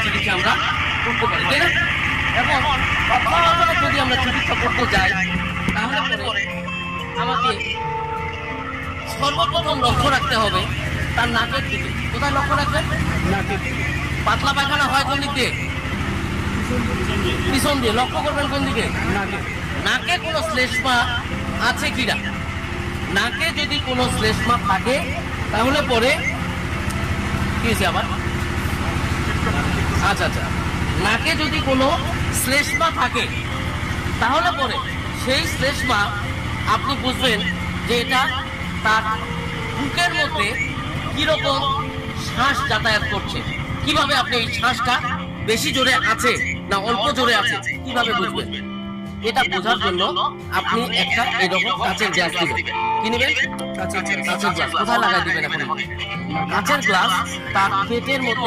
চিকিৎসা আমরা করতে পারি, তাই না? এখন তৎক্ষণাৎ যদি আমরা চিকিৎসা করতে যাই তাহলে পরে আমাকে সর্বপ্রথম লক্ষ্য রাখতে হবে তার নাকের দিকে। কোথায় লক্ষ্য রাখবেন? নাকের দিকে। পাতলা পায়খানা হয় কোন দিক দিয়ে? পিছন দিয়ে। লক্ষ্য করবেন কোন দিকে? নাকে। নাকে কোনো শ্লেষ্মা আছে কিনা। নাকে যদি কোনো শ্লেষ্মা থাকে তাহলে পরে কি হয়েছে আবার? আচ্ছা আচ্ছা, নাকে যদি কোনো শ্লেষ্মা থাকে তাহলে পরে সেই শ্লেষ্মা আপনি বুঝবেন যে এটা তার বুকের মধ্যে কিরকম শ্বাস যাতায়াত করছে। কিভাবে আপনি এই শ্বাসটা বেশি জোরে আছে না অল্প জোরে আছে কিভাবে বুঝবেন? এটা বোঝার জন্য আপনি একটা এরকম কাঁচের গ্লাস দিবেন। কি নেবেন? কাঁচের গ্লাস। কোথায় লাগাই দিবেন? এখন কাঁচের গ্লাস তার পেটের মধ্যে